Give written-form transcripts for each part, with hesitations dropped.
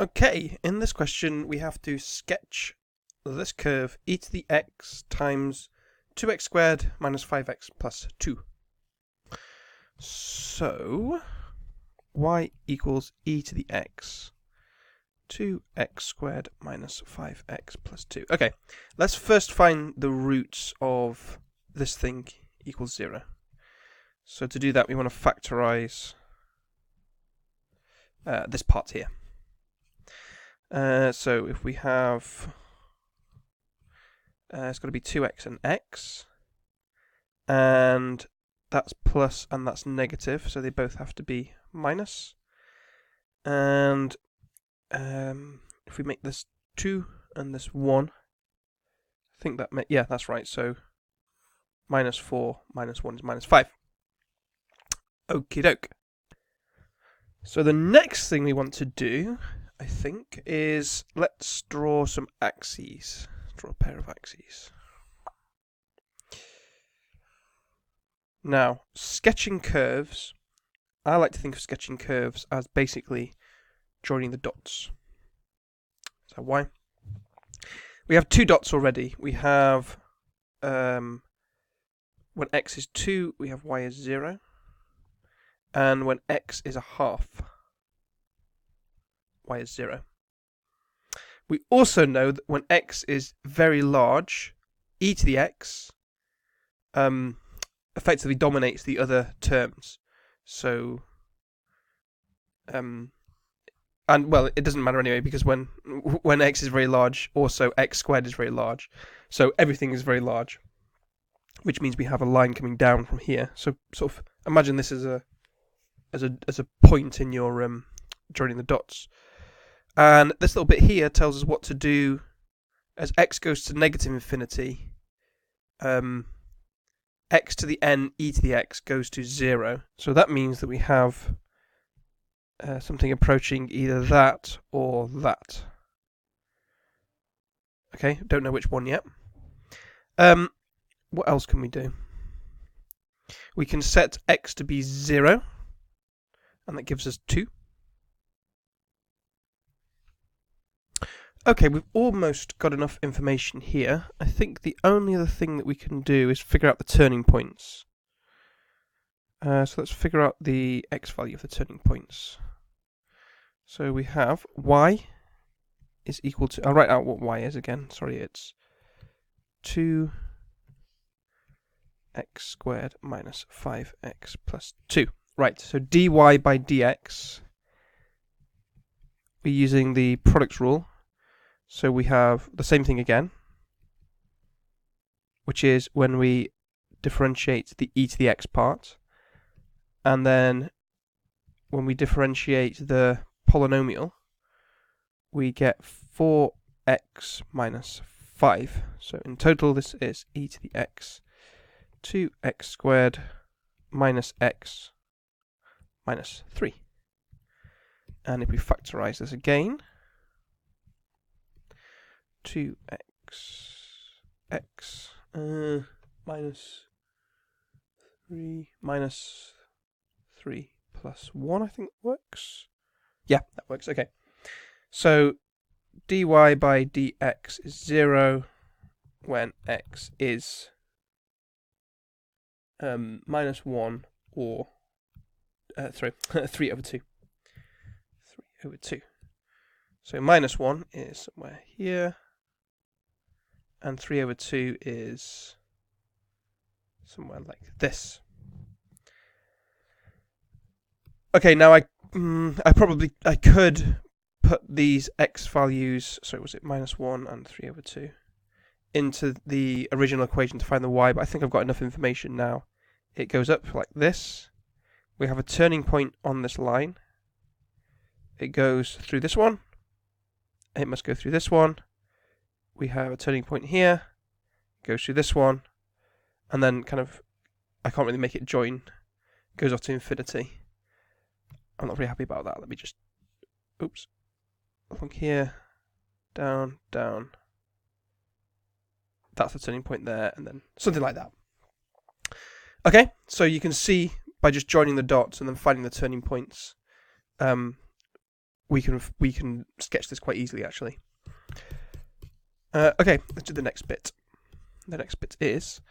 Okay, in this question we have to sketch this curve e to the x times 2x squared minus 5x plus 2. So, y equals e to the x, 2x squared minus 5x plus 2. Okay, let's first find the roots of this thing equals 0. So to do that we want to factorize this part here. So if we have, it's got to be 2x and x, and that's plus and that's negative, so they both have to be minus. And if we make this 2 and this 1, I think that, yeah, that's right, so minus 4 minus 1 is minus 5. Okie doke. So the next thing we want to do, I think, is let's draw some axes. Draw a pair of axes. Now, sketching curves, I like to think of sketching curves as basically joining the dots. So why? We have 2 dots already. We have, when x is 2, we have y is 0. And when x is a half, y is 0. We also know that when x is very large, e to the x effectively dominates the other terms. So, and well, it doesn't matter anyway, because when x is very large, also x squared is very large. So everything is very large, which means we have a line coming down from here. So sort of imagine this as a point in your joining the dots. And this little bit here tells us what to do as x goes to negative infinity. X to the n e to the x goes to 0. So that means that we have something approaching either that or that. Okay, don't know which one yet. What else can we do? We can set x to be 0, and that gives us 2. Okay, we've almost got enough information here. I think the only other thing that we can do is figure out the turning points. So let's figure out the x value of the turning points. So we have y is equal to, I'll write out what y is again, sorry, it's 2x squared minus 5x plus 2. Right, so dy by dx, we're using the product rule. So we have the same thing again, which is when we differentiate the e to the x part, and then when we differentiate the polynomial, we get 4x minus 5. So in total this is e to the x, 2x squared minus x minus 3. And if we factorize this again, 2x minus 3 plus 1, I think works. Yeah, that works. Okay. So dy by dx is 0 when x is minus 1 or 3 over 2. 3 over 2. So minus 1 is somewhere here, and 3 over 2 is somewhere like this. Okay, now I could put these x values, so was it minus 1 and 3 over 2, into the original equation to find the y, but I think I've got enough information now. It goes up like this. We have a turning point on this line. It goes through this one. It must go through this one. We have a turning point here, goes through this one, and then kind of, I can't really make it join, goes off to infinity. I'm not very happy about that. Let me just, oops, along here, down, down. That's the turning point there, and then something like that. Okay, so you can see by just joining the dots and then finding the turning points, we can sketch this quite easily, actually. Okay, let's do the next bit. The next bit is,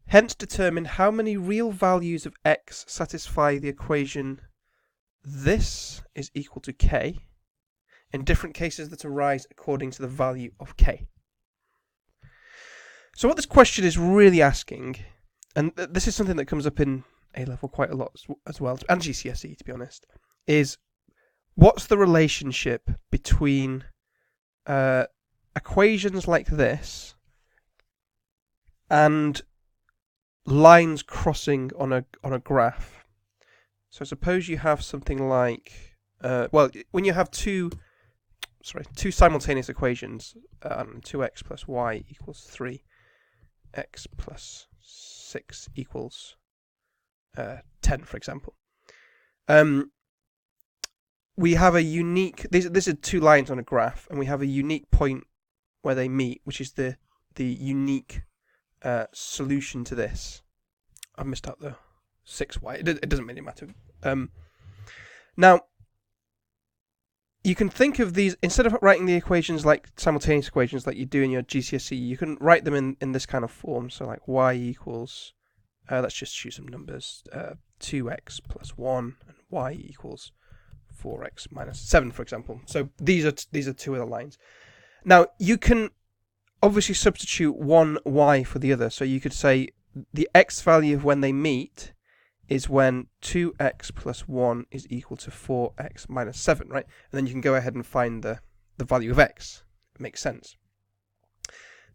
hence determine how many real values of x satisfy the equation this is equal to k in different cases that arise according to the value of k. So what this question is really asking, and this is something that comes up in A-level quite a lot as well, and GCSE to be honest, is what's the relationship between equations like this and lines crossing on a graph. So suppose you have something like, when you have two simultaneous equations, 2x plus y equals 3, x plus 6 equals 10, for example. We have a unique, these are two lines on a graph, and we have a unique point where they meet, which is the unique solution to this. I've missed out the 6y. It doesn't really matter. Now, you can think of these, instead of writing the equations like simultaneous equations like you do in your GCSE, you can write them in this kind of form. So like y equals, let's just choose some numbers, 2x plus 1, and y equals 4x minus 7, for example. So these are two of the lines. Now, you can obviously substitute one y for the other. So you could say the x value of when they meet is when 2x plus 1 is equal to 4x minus 7, right? And then you can go ahead and find the value of x. It makes sense.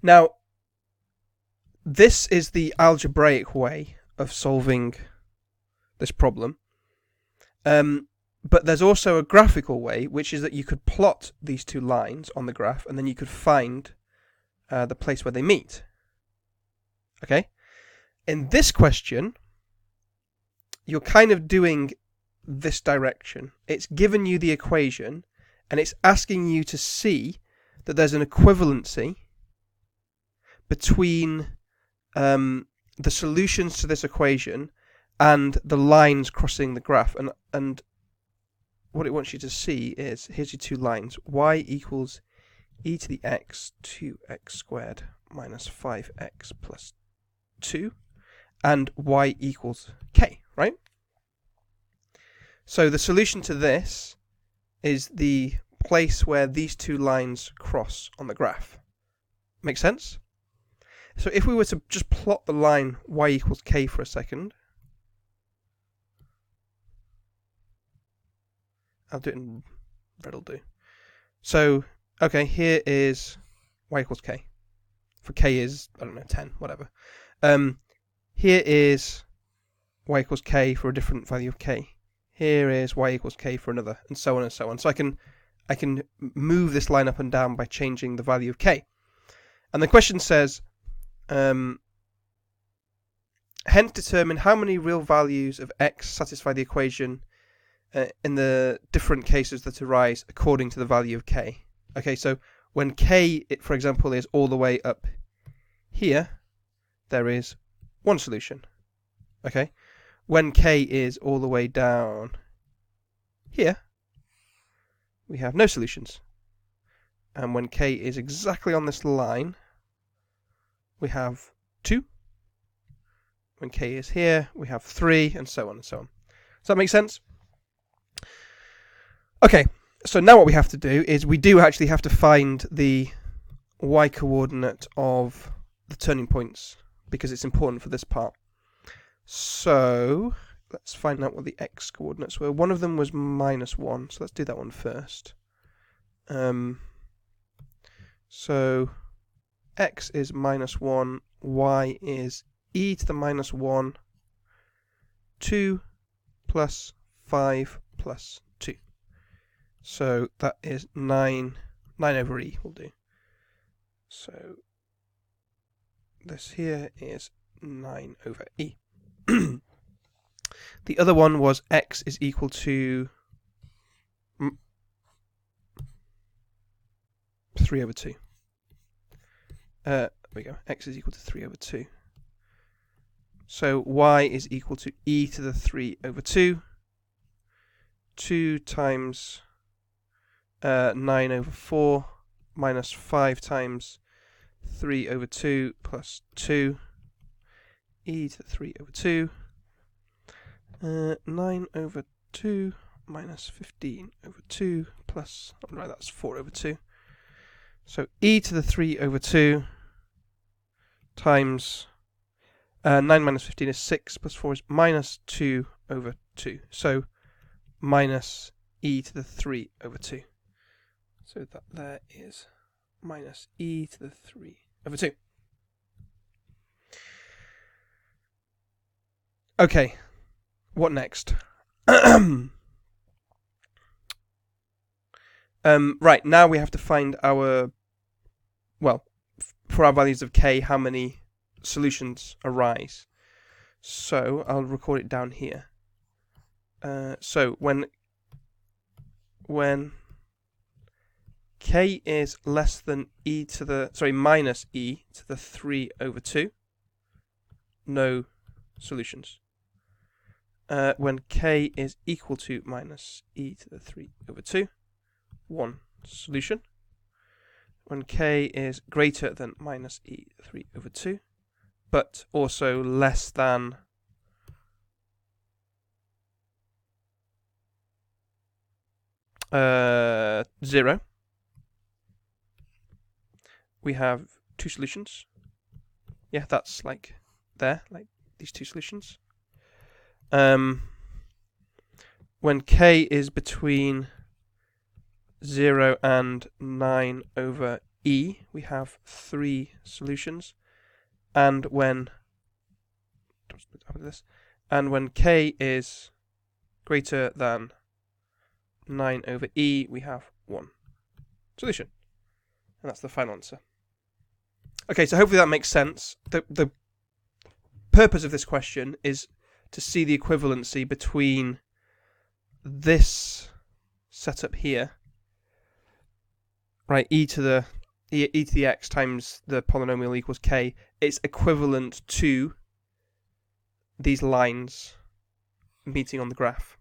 Now, this is the algebraic way of solving this problem. But there's also a graphical way, which is that you could plot these two lines on the graph, and then you could find the place where they meet. Okay? In this question, you're kind of doing this direction. It's given you the equation, and it's asking you to see that there's an equivalency between the solutions to this equation and the lines crossing the graph. And what it wants you to see is, here's your two lines. Y equals e to the x 2x squared minus 5x plus 2, and y equals k, right? So the solution to this is the place where these two lines cross on the graph. Make sense? So if we were to just plot the line y equals k for a second, I'll do it in red, will do. So, okay, here is y equals k. For k is, I don't know, 10, whatever. Here is y equals k for a different value of k. Here is y equals k for another, and so on and so on. So I can move this line up and down by changing the value of k. And the question says, hence determine how many real values of x satisfy the equation in the different cases that arise according to the value of k. Okay, so when k, for example, is all the way up here, there is one solution. Okay, when k is all the way down here, we have no solutions. And when k is exactly on this line, we have 2. When k is here, we have 3, and so on and so on. Does that make sense? Okay, so now what we have to do is we do actually have to find the y-coordinate of the turning points, because it's important for this part. So let's find out what the x-coordinates were. One of them was -1, so let's do that one first. So x is -1, y is e to the -1, 2 plus 5 plus 2. So that is 9 over e will do. So this here is 9 over e. The other one was x is equal to 3 over 2. There we go. X is equal to 3 over 2. So y is equal to e to the 3 over 2. 2 times 9 over 4 minus 5 times 3 over 2 plus 2 e to the 3 over 2. 9 over 2 minus 15 over 2 plus, right, that's 4 over 2. So e to the 3 over 2 times 9 minus 15 is 6 plus 4 is minus 2 over 2. So minus e to the 3 over 2. So that there is minus e to the 3 over 2. Okay, what next? Right, now we have to find our, well, for our values of k, how many solutions arise. So I'll record it down here. So when k is less than minus e to the 3 over 2, no solutions. When k is equal to minus e to the 3 over 2, one solution. When k is greater than minus e to the 3 over 2, but also less than zero, we have two solutions. Yeah, that's like there, like these two solutions. When k is between 0 and 9 over e, we have three solutions. And when k is greater than 9 over e, we have one solution. And that's the final answer. Okay, so hopefully that makes sense. The purpose of this question is to see the equivalency between this setup here, right, e to the x times the polynomial equals k. It's equivalent to these lines meeting on the graph.